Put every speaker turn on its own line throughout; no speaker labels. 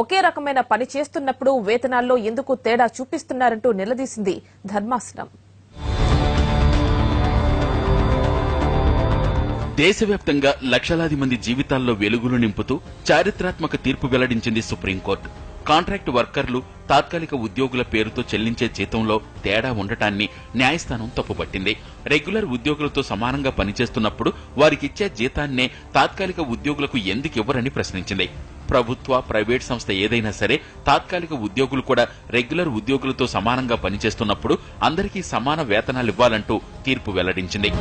ఒకే రకమైన పని చేస్తున్నప్పుడు వేతనాల్లో ఎందుకు తేడా చూపిస్తున్నారంటూ నిలదీసింది ధర్మాసనం.
దేశవ్యాప్తంగా లక్షలాది మంది జీవితాల్లో వెలుగులు నింపుతూ చారిత్రాత్మక తీర్పు వెల్లడించింది సుప్రీంకోర్టు. కాంట్రాక్టు వర్కర్లు, తాత్కాలిక ఉద్యోగుల పేరుతో చెల్లించే జీతంలో తేడా ఉండటాన్ని న్యాయస్థానం తప్పుపట్టింది. రెగ్యులర్ ఉద్యోగులతో సమానంగా పనిచేస్తున్నప్పుడు వారికిచ్చే జీతాన్నే తాత్కాలిక ఉద్యోగులకు ఎందుకివ్వరని ప్రశ్నించింది. ప్రభుత్వ, ప్రైవేట్ సంస్థ ఏదైనా సరే తాత్కాలిక ఉద్యోగులు కూడా రెగ్యులర్ ఉద్యోగులతో సమానంగా పనిచేస్తున్నప్పుడు అందరికీ సమాన వేతనాలివ్వాలంటూ తీర్పు వెల్లడించింది.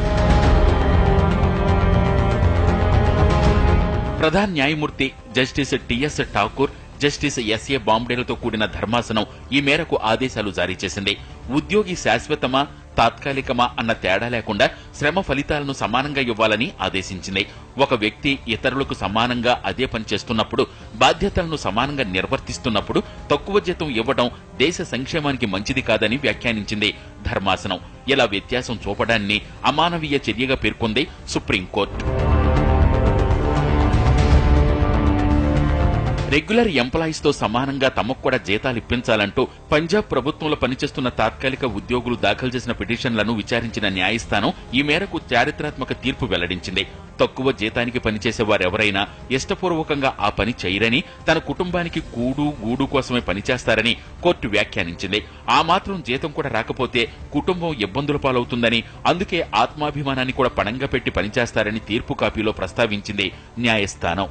ప్రధాన న్యాయమూర్తి justice TS Thakur, justice SA బాంబ్డేలతో కూడిన ధర్మాసనం ఈ మేరకు ఆదేశాలు జారీ చేసింది. ఉద్యోగి శాశ్వతమా, తాత్కాలికమా అన్న తేడా లేకుండా శ్రమ ఫలితాలను సమానంగా ఇవ్వాలని ఆదేశించింది. ఒక వ్యక్తి ఇతరులకు సమానంగా అదే పని చేస్తున్నప్పుడు, బాధ్యతలను సమానంగా నిర్వర్తిస్తున్నప్పుడు తక్కువ జీతం ఇవ్వడం దేశ సంక్షేమానికి మంచిది కాదని వ్యాఖ్యానించింది ధర్మాసనం. ఇలా వ్యత్యాసం చూపడాన్ని అమానవీయ చర్యగా పేర్కొంది సుప్రీంకోర్టు. రెగ్యులర్ ఎంప్లాయీస్ తో సమానంగా తమకు కూడా జీతాలు ఇప్పించాలంటూ పంజాబ్ ప్రభుత్వంలో పనిచేస్తున్న తాత్కాలిక ఉద్యోగులు దాఖలు చేసిన పిటిషన్లను విచారించిన న్యాయస్థానం ఈ మేరకు చారిత్రాత్మక తీర్పు వెల్లడించింది. తక్కువ జీతానికి పనిచేసే వారెవరైనా ఇష్టపూర్వకంగా ఆ పని చేయరని, తన కుటుంబానికి గూడు కోసమే పనిచేస్తారని కోర్టు వ్యాఖ్యానించింది. ఆ మాత్రం జీతం కూడా రాకపోతే కుటుంబం ఇబ్బందుల పాలవుతుందని, అందుకే ఆత్మాభిమానాన్ని కూడా పణంగా పెట్టి పనిచేస్తారని తీర్పు కాపీలో ప్రస్తావించింది న్యాయస్థానం.